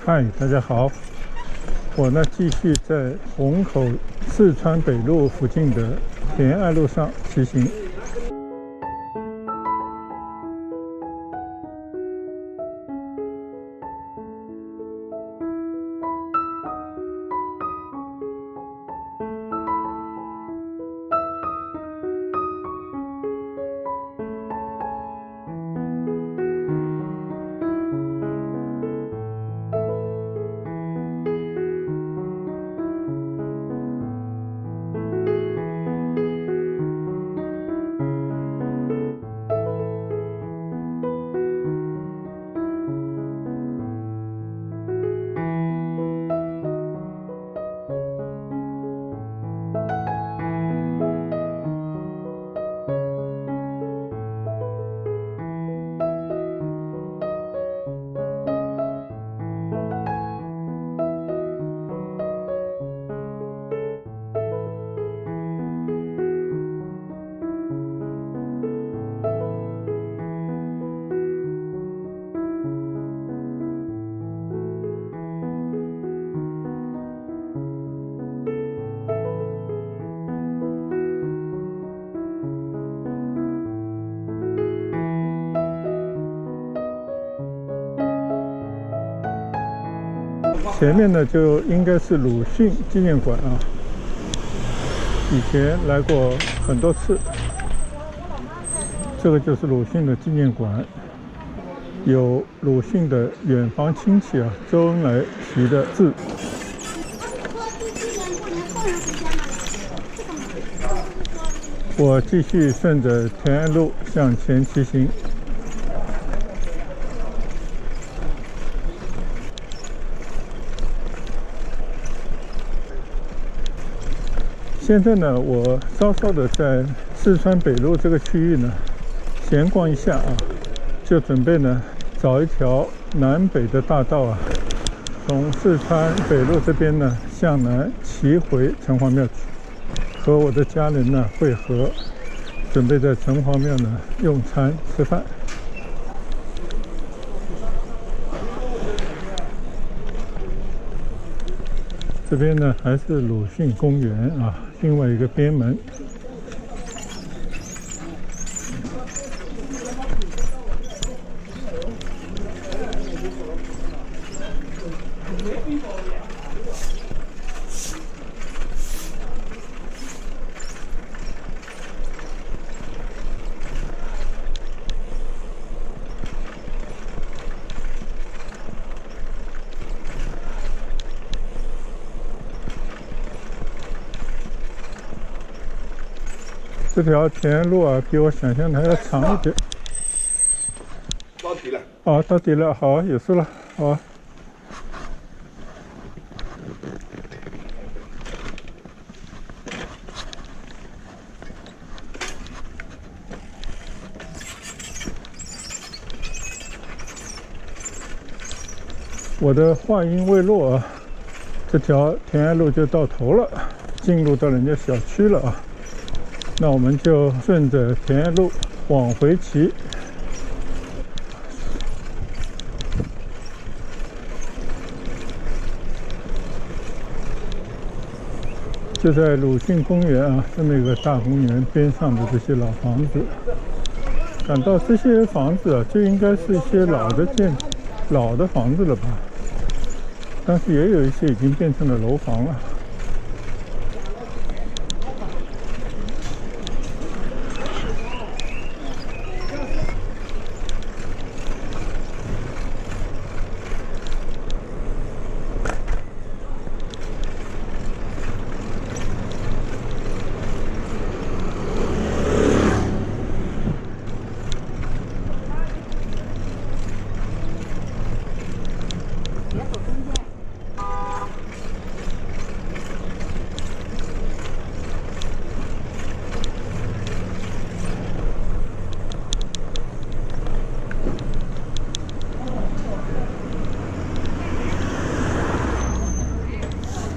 嗨，大家好，我呢继续在虹口四川北路附近的田爱路上骑行。前面呢就应该是鲁迅纪念馆啊，以前来过很多次。这个就是鲁迅的纪念馆，有鲁迅的远房亲戚啊周恩来题的字。我继续顺着田安路向前骑行。现在呢，我稍稍的在四川北路这个区域呢闲逛一下啊，就准备呢找一条南北的大道啊，从四川北路这边呢向南骑回城隍庙去，和我的家人呢会合，准备在城隍庙呢用餐吃饭。这边呢还是鲁迅公园啊，另外一个边门。这条田安路啊，比我想象的还要长一点。到底了。哦，到底了，好，有事了，好。我的话音未落啊，这条田安路就到头了，进入到人家小区了啊。那我们就顺着田安路往回骑。就在鲁迅公园啊，这么一个大公园边上的这些老房子，感到这些房子啊，就应该是一些老的房子了吧？但是也有一些已经变成了楼房了。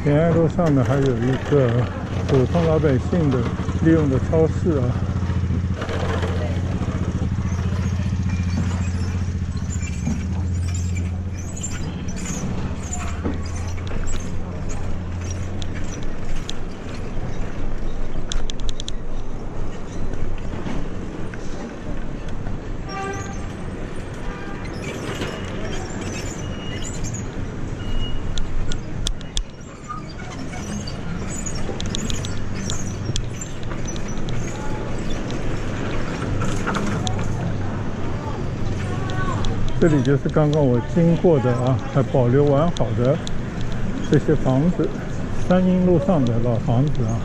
田安路上呢，还有一个普通老百姓的利用的超市啊。这里就是刚刚我经过的啊，还保留完好的这些房子，三英路上的老房子啊。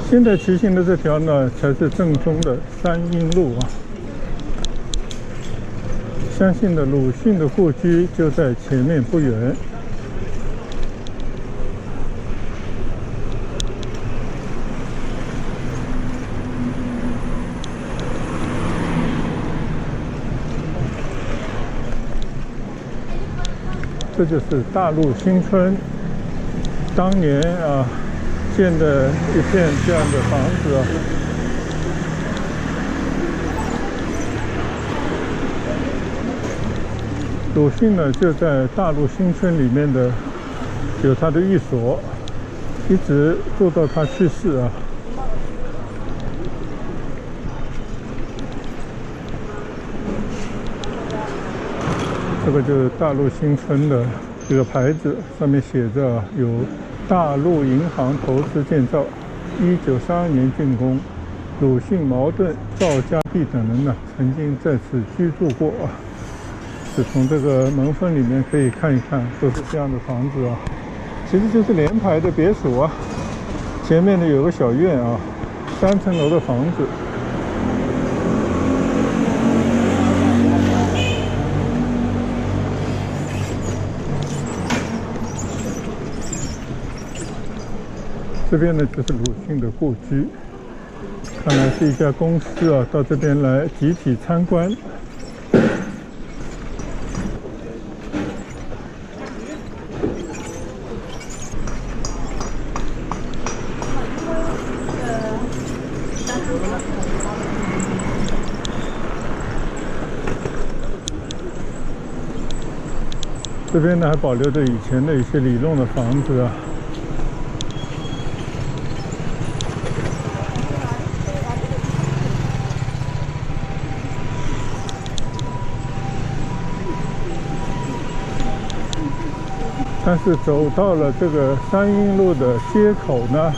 现在骑行的这条呢，才是正宗的三英路啊。相信的鲁迅的故居就在前面不远。这就是大陆新村，当年啊。建的一片这样的房子啊，鲁迅呢就在大陆新村里面的有他的寓所，一直住到他去世啊。这个就是大陆新村的这个牌子，上面写着有大陆银行投资建造，1932年竣工。鲁迅、茅盾、赵家弼等人呢，曾经在此居住过啊。是从这个门缝里面可以看一看，都是这样的房子啊。其实就是联排的别墅啊。前面呢有个小院啊，3层楼的房子。这边呢就是鲁迅的故居，看来是一家公司啊，到这边来集体参观。这边呢还保留着以前的一些里弄的房子啊。但是走到了这个三英路的街口呢，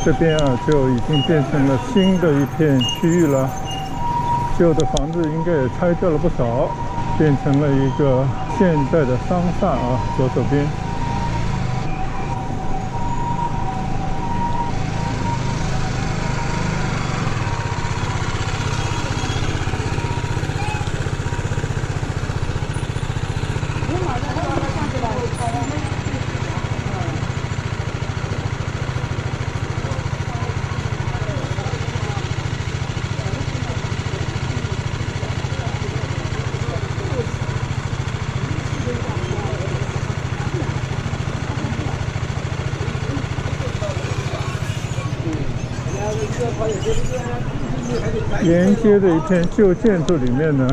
这边啊就已经变成了新的一片区域了。旧的房子应该也拆掉了不少，变成了一个现代的商厦啊，左手边。沿街的一片旧建筑里面呢，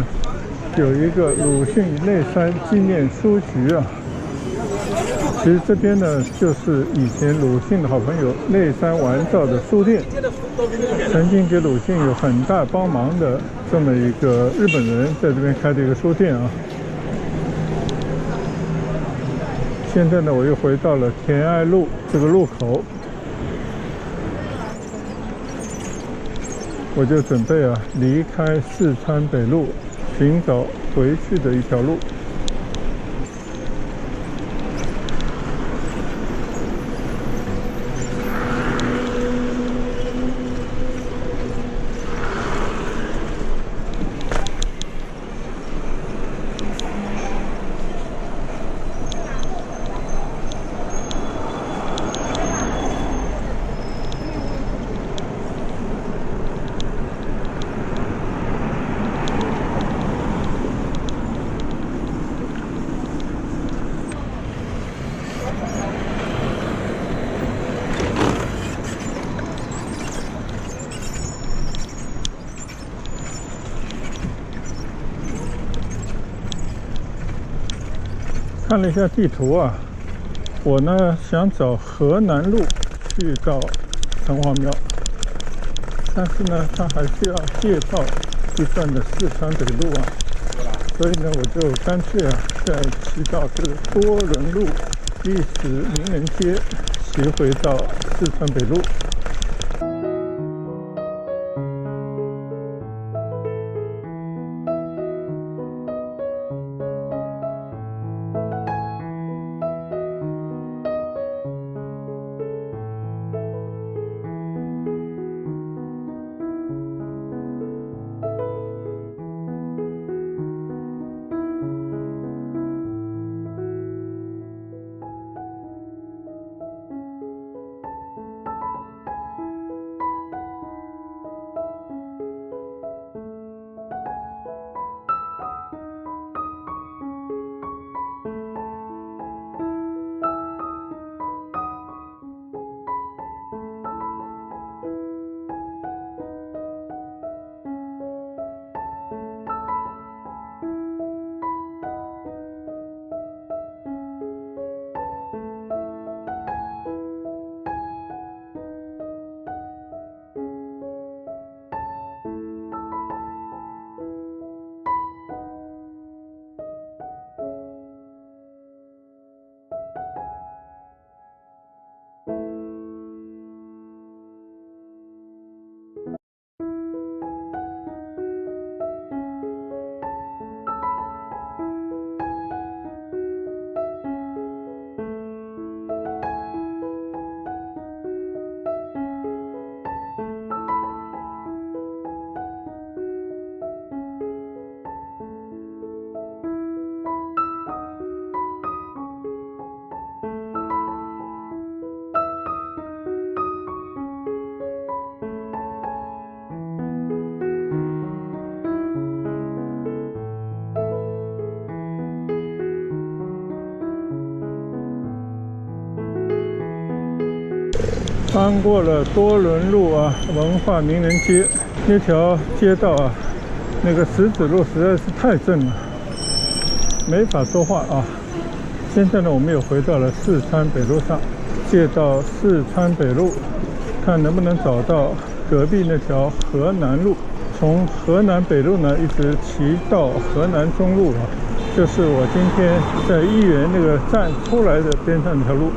有一个鲁迅内山纪念书局啊。其实这边呢，就是以前鲁迅的好朋友内山完造的书店，曾经给鲁迅有很大帮忙的这么一个日本人在这边开的一个书店啊。现在呢，我又回到了田爱路这个路口。我就准备啊离开四川北路，寻找回去的一条路。看了一下地图啊，我呢想找河南路去到城隍庙，但是呢，它还是要借道一段的四川北路啊，所以呢，我就干脆啊，再骑到这个多伦路历史名人街，骑回到四川北路。穿过了多伦路啊，文化名人街那条街道啊，那个石子路实在是太正了，没法说话啊。现在呢，我们又回到了四川北路上，借到四川北路，看能不能找到隔壁那条河南路，从河南北路呢一直骑到河南中路啊，就是我今天在义园那个站出来的边上那条路。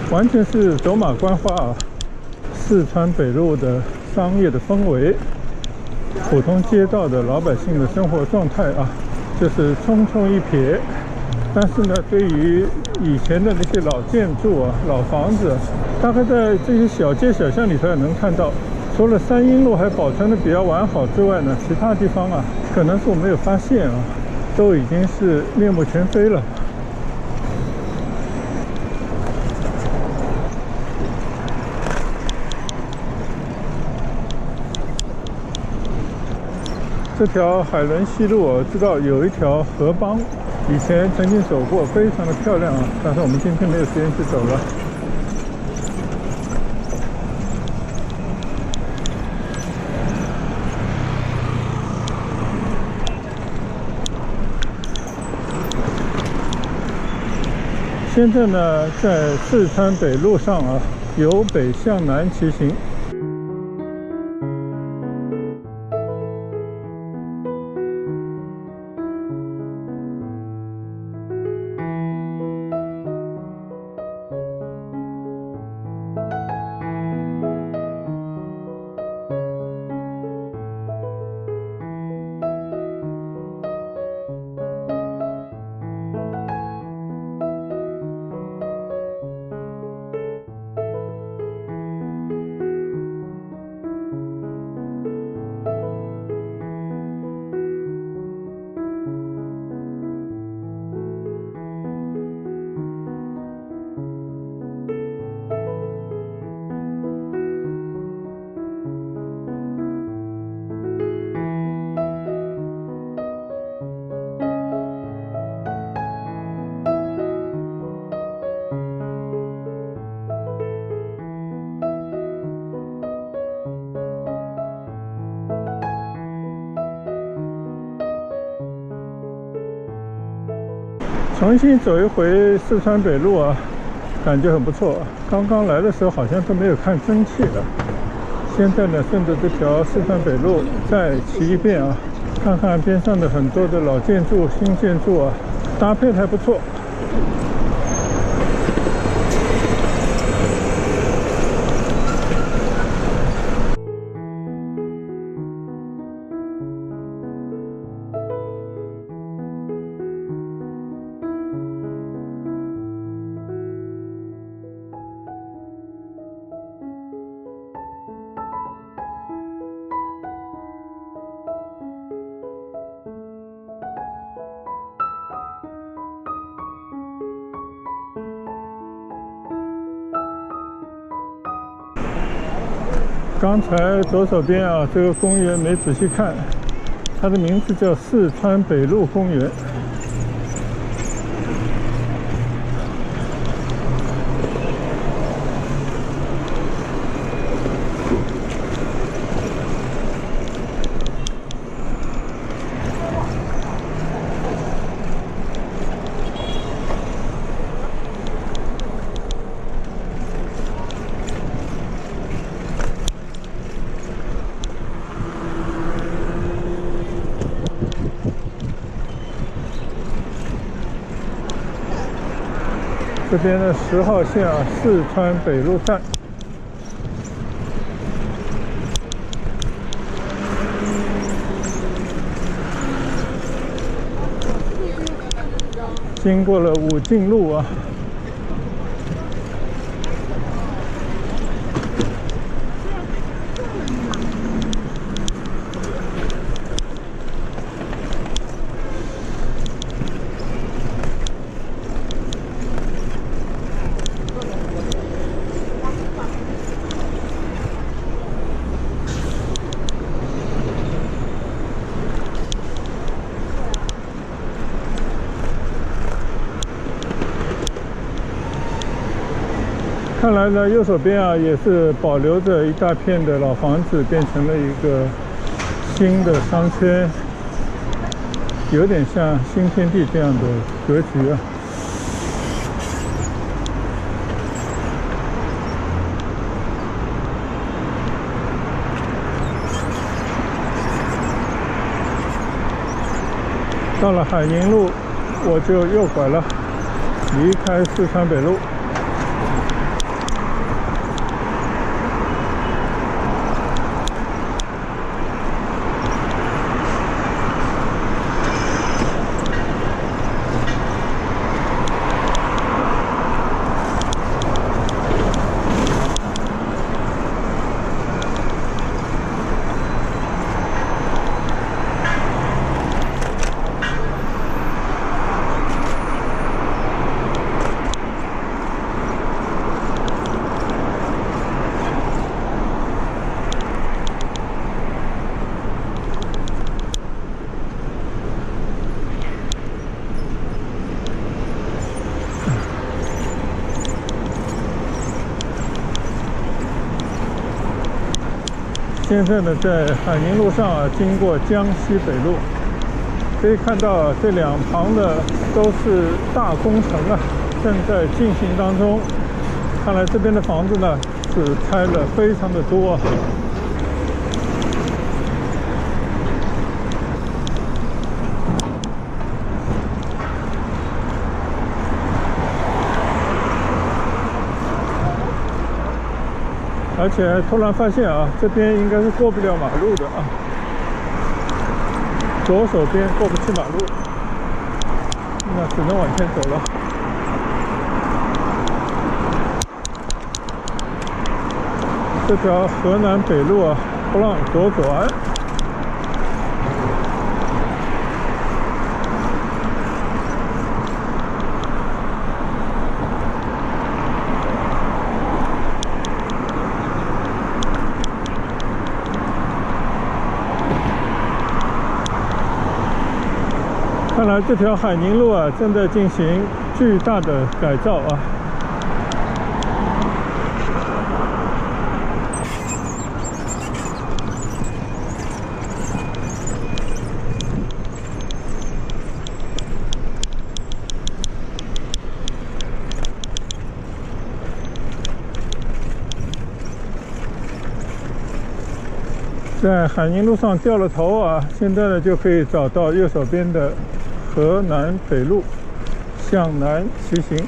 完全是走马观花啊！四川北路的商业的氛围，普通街道的老百姓的生活状态啊，就是匆匆一瞥。但是呢，对于以前的那些老建筑啊、老房子，大概在这些小街小巷里头也能看到。除了三阴路还保存的比较完好之外呢，其他地方啊，可能是我没有发现啊，都已经是面目全非了。这条海伦西路，我知道有一条河浜，以前曾经走过，非常的漂亮啊。但是我们今天没有时间去走了。现在呢，在四川北路上啊，由北向南骑行。重新走一回四川北路啊，感觉很不错。刚刚来的时候好像都没有看蒸汽的，现在呢顺着这条四川北路再骑一遍啊，看看边上的很多的老建筑、新建筑啊，搭配还不错。刚才左手边啊，这个公园没仔细看，它的名字叫四川北路公园。这边的10号线啊，四川北路站。经过了武进路啊。看来呢，右手边啊也是保留着一大片的老房子，变成了一个新的商圈，有点像新天地这样的格局啊。到了海宁路，我就右拐了，离开四川北路。现在呢，在海宁路上啊，经过江西北路，可以看到啊，这两旁的都是大工程啊，正在进行当中。看来这边的房子呢，是开了非常的多啊。而且突然发现啊，这边应该是过不了马路的啊，左手边过不去马路，那只能往前走了。这条河南北路啊，不让左转。看来这条海宁路啊，正在进行巨大的改造啊。在海宁路上掉了头啊，现在呢就可以找到右手边的河南北路，向南骑行。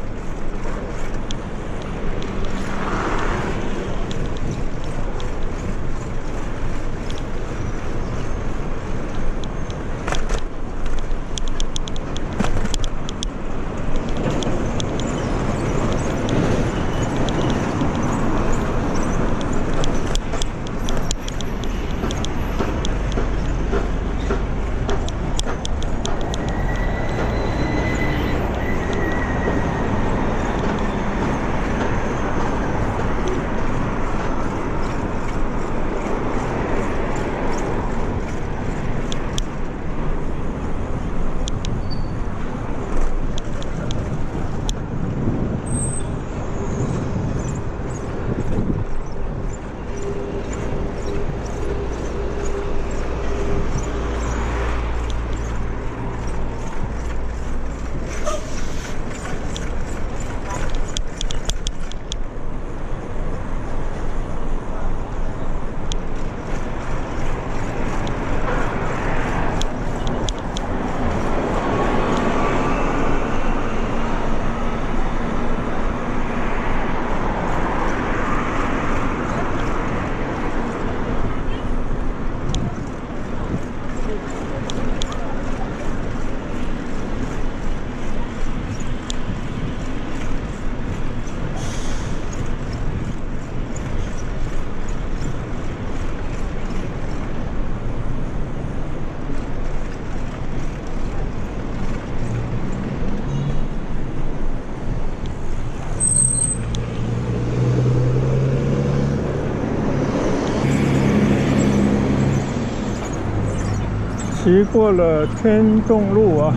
骑过了天众路啊，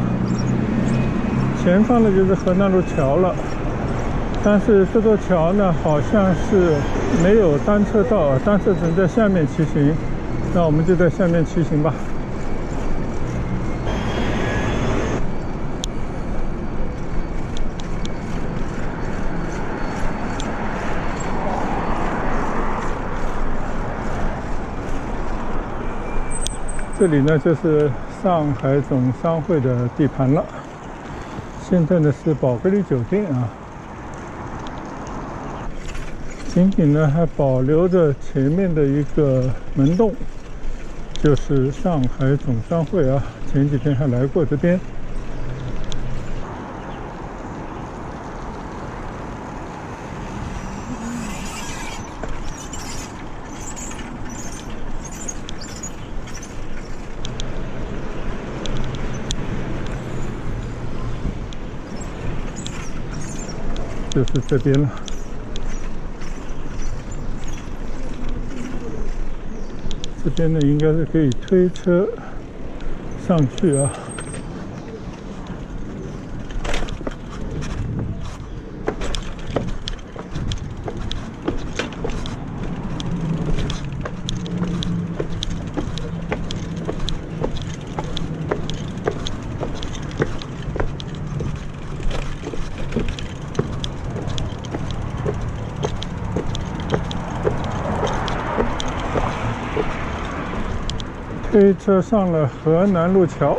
前方的就是河南路桥了。但是这座桥呢，好像是没有单车道啊，单车只能在下面骑行。那我们就在下面骑行吧。这里呢就是上海总商会的地盘了。现在呢是宝格丽酒店啊，仅仅呢还保留着前面的一个门洞，就是上海总商会啊。前几天还来过这边。就是这边了。这边呢应该是可以推车上去啊。推车上了河南路桥。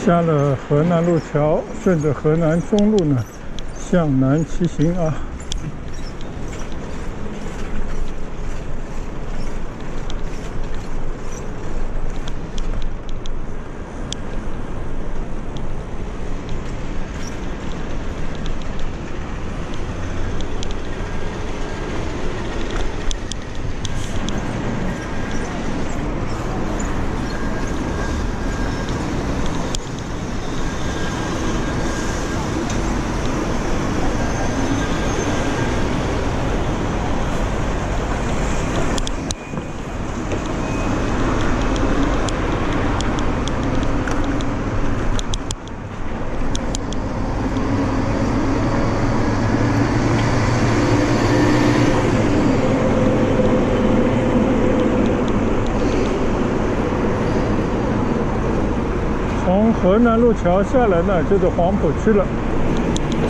下了河南路桥，顺着河南中路呢向南骑行啊。从河南路桥下来呢，就是黄浦区了。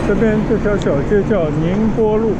这边这条小街叫宁波路。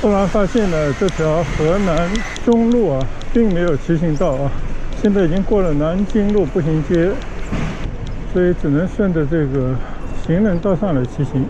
后来发现呢，这条河南中路啊，并没有骑行道啊，现在已经过了南京路步行街，所以只能顺着这个行人道上来骑行。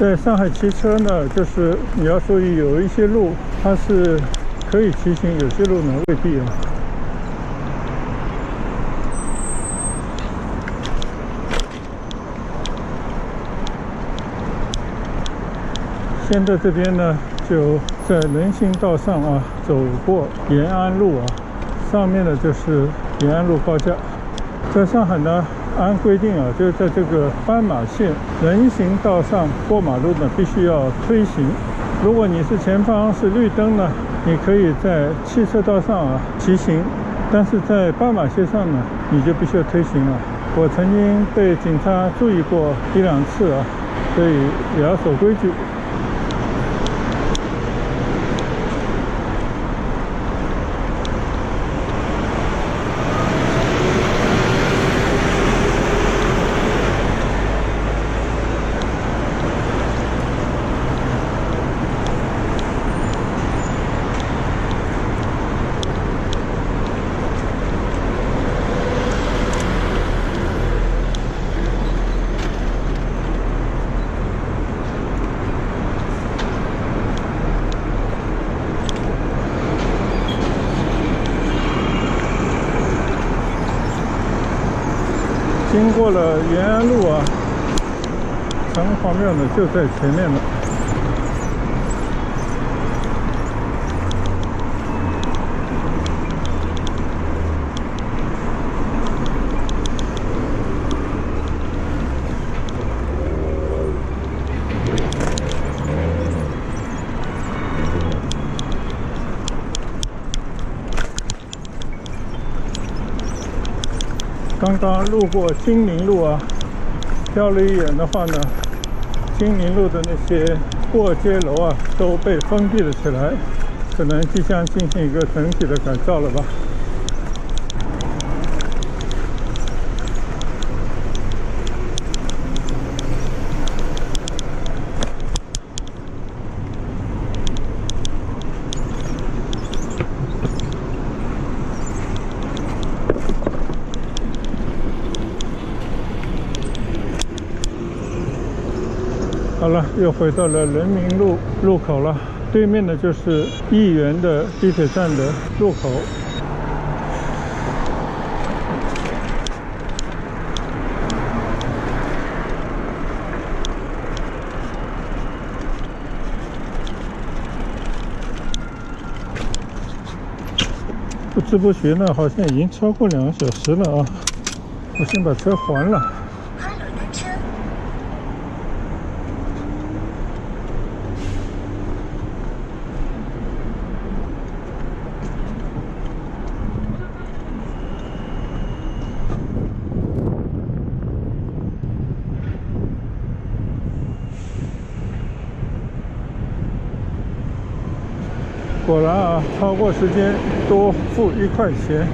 在上海骑车呢，就是你要注意，有一些路它是可以骑行，有些路呢未必啊。现在这边呢，就在人行道上啊，走过延安路啊，上面呢就是延安路高架。在上海呢，按规定啊，就是在这个斑马线人行道上过马路呢，必须要推行。如果你是前方是绿灯呢，你可以在汽车道上啊骑行，但是在斑马线上呢，你就必须要推行了。我曾经被警察注意过1、2次啊，所以也要守规矩。经过了延安路啊，城隍庙呢就在前面了。刚刚路过金陵路啊，瞟了一眼的话呢，金陵路的那些过街楼啊都被封闭了起来，可能即将进行一个整体的改造了吧。好了，又回到了人民路路口了，对面的就是义园的地铁站的入口。不知不觉呢，好像已经超过2个小时了啊！我先把车还了。果然啊，超过时间多付1块钱。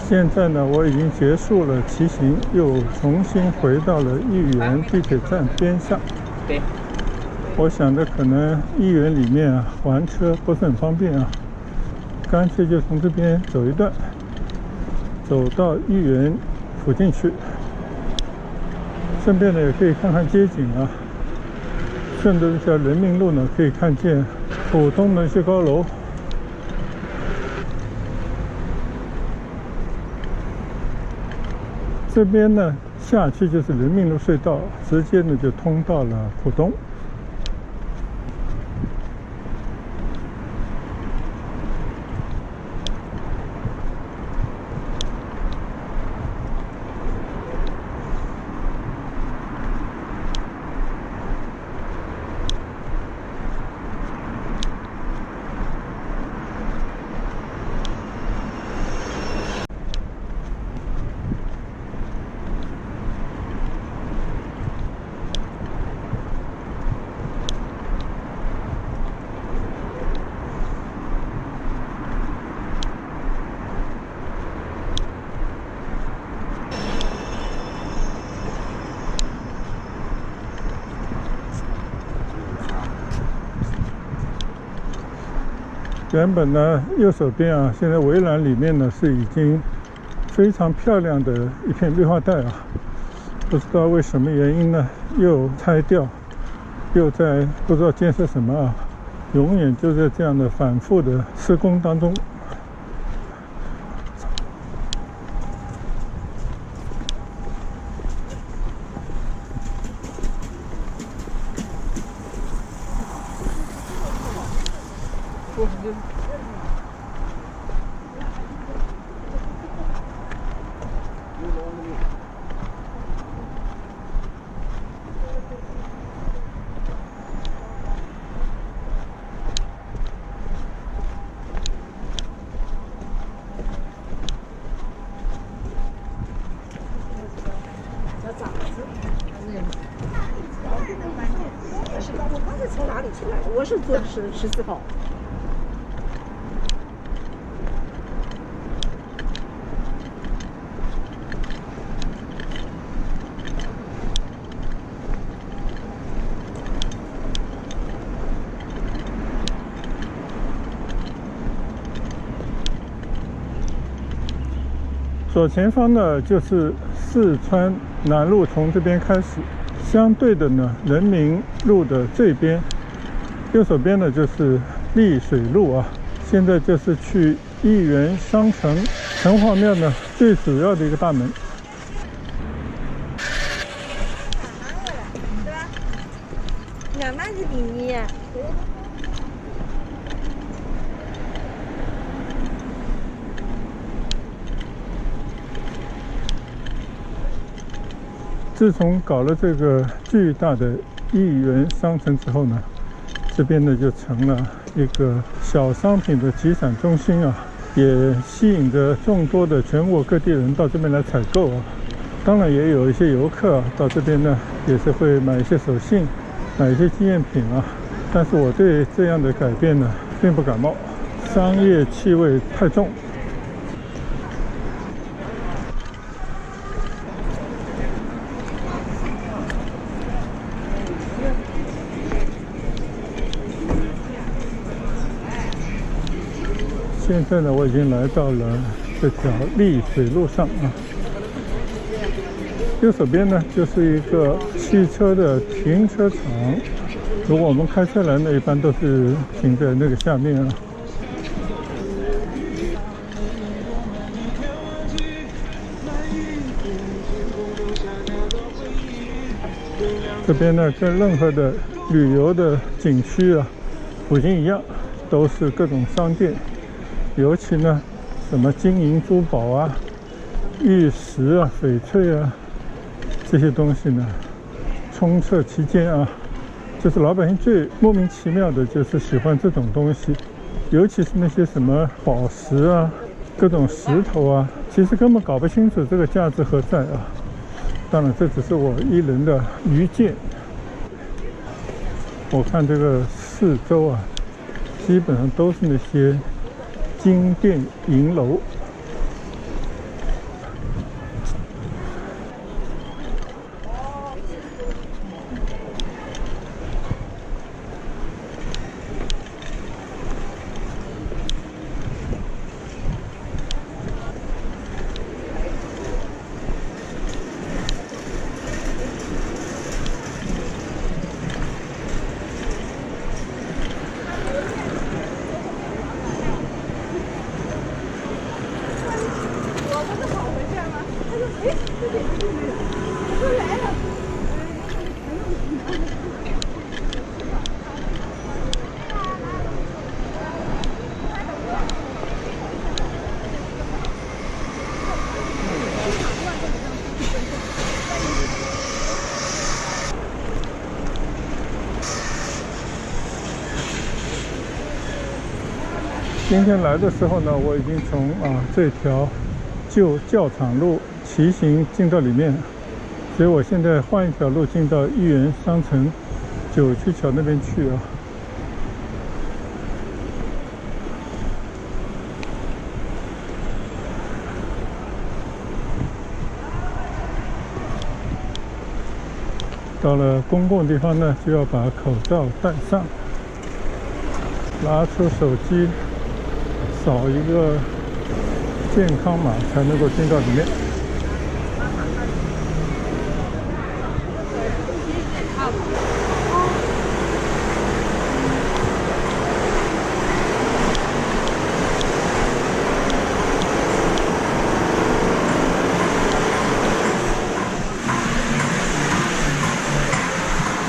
现在呢，我已经结束了骑行，又重新回到了义园地铁站边上。对，我想着可能义园里面啊还车不是很方便啊，干脆就从这边走一段，走到义园附近去。顺便呢也可以看看街景啊。顺着这条人民路呢，可以看见浦东的一些高楼。这边呢下去就是人民路隧道，直接呢就通到了浦东。原本呢，右手边啊，现在围栏里面呢是已经非常漂亮的一片绿化带啊，不知道为什么原因呢，又拆掉，又在不知道建设什么啊，永远就在这样的反复的施工当中。我刚才从哪里出来的？我是坐14号。左前方呢就是四川南路，从这边开始。相对的呢，人民路的这边，右手边呢就是丽水路啊。现在就是去亿元商城城隍庙呢最主要的一个大门。对吧？2万是便宜啊。自从搞了这个巨大的亿元商城之后呢，这边呢就成了一个小商品的集散中心啊，也吸引着众多的全国各地人到这边来采购啊。当然也有一些游客啊到这边呢，也是会买一些手信，买一些纪念品啊。但是我对这样的改变呢，并不感冒，商业气味太重。现在呢，我已经来到了这条丽水路上啊。右手边呢，就是一个汽车的停车场。如果我们开车来呢，一般都是停在那个下面啊。这边呢，跟任何的旅游的景区啊，普京一样，都是各种商店。尤其呢，什么金银珠宝啊、玉石啊、翡翠啊，这些东西呢，充斥其间啊。就是老百姓最莫名其妙的，就是喜欢这种东西，尤其是那些什么宝石啊、各种石头啊，其实根本搞不清楚这个价值何在啊。当然，这只是我一人的愚见。我看这个四周啊，基本上都是那些金店银楼。今天来的时候呢，我已经从这条旧教场路骑行进到里面，所以我现在换一条路进到豫园商城九曲桥那边去啊。到了公共地方呢，就要把口罩戴上，拿出手机扫一个健康码才能够进到里面。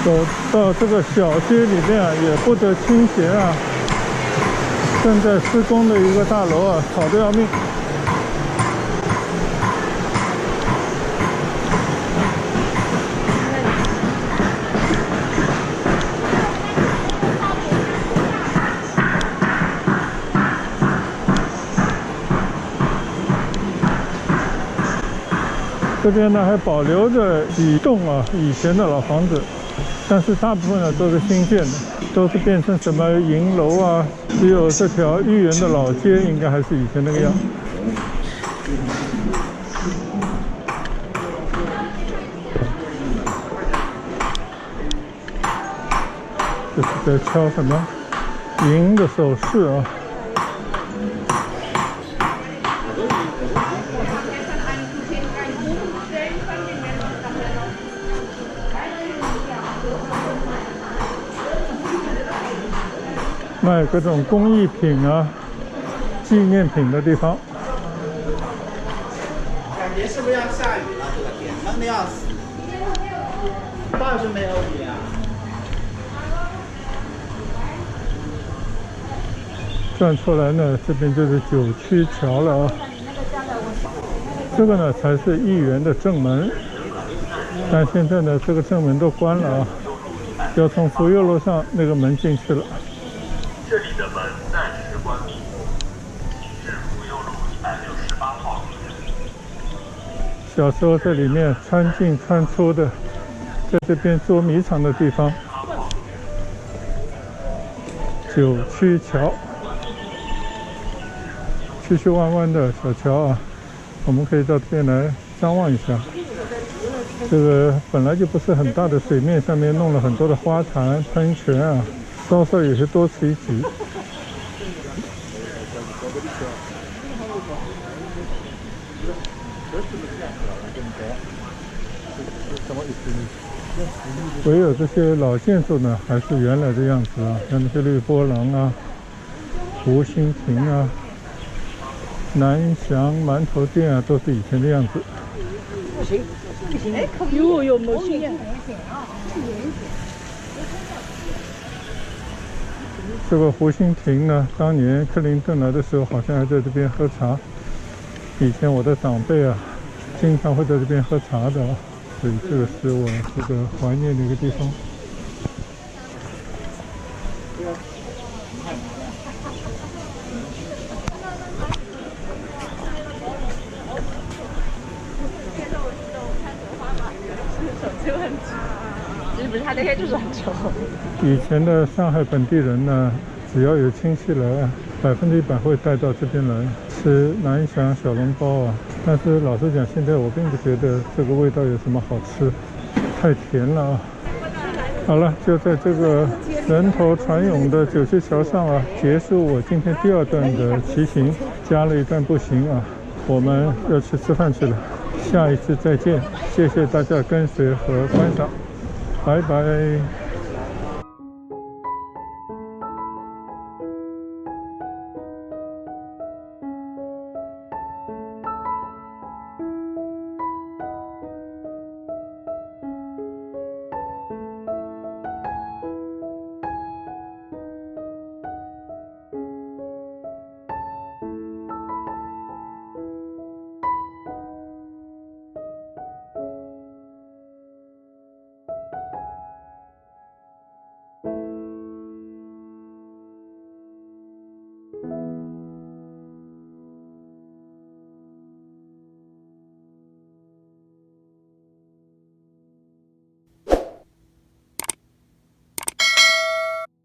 走到这个小街里面啊，也不得倾斜啊！正在施工的一个大楼啊，吵得要命。这边呢还保留着几栋以前的老房子。但是大部分呢都是新建的，都是变成什么银楼啊，只有这条豫园的老街应该还是以前那个样。这是在敲什么银的首饰啊。卖各种工艺品啊、纪念品的地方。感觉是不是要下雨了？这个天闷得要死，倒是没有雨啊。转出来呢，这边就是九曲桥了啊。这个呢才是豫园的正门，但现在呢这个正门都关了啊，要从福佑路上那个门进去了。这里的门暂时关闭，请至福佑路168号。小时候在里面穿进穿出的，在这边捉迷藏的地方，九曲桥，曲曲弯弯的小桥啊，我们可以到这边来张望一下。这个本来就不是很大的水面，上面弄了很多的花坛、喷泉啊。稍稍有些多此一举。唯有这些老建筑呢，还是原来的样子啊，像那些绿波廊啊、湖心亭啊、南翔馒头店啊，都是以前的样子。不行，哎，有没行啊？这个湖心亭呢，当年克林顿来的时候，好像还在这边喝茶。以前我的长辈啊，经常会在这边喝茶的，所以这个是我这个怀念的一个地方。其实不是，他那天就是很穷。以前的上海本地人呢，只要有亲戚来，100%会带到这边来吃南翔小笼包啊。但是老实讲，现在我并不觉得这个味道有什么好吃，太甜了啊。好了，就在这个人头船涌的九曲桥上啊，结束我今天第2段的骑行，加了一段步行啊。我们要去吃饭去了，下一次再见，谢谢大家跟随和观赏，拜拜。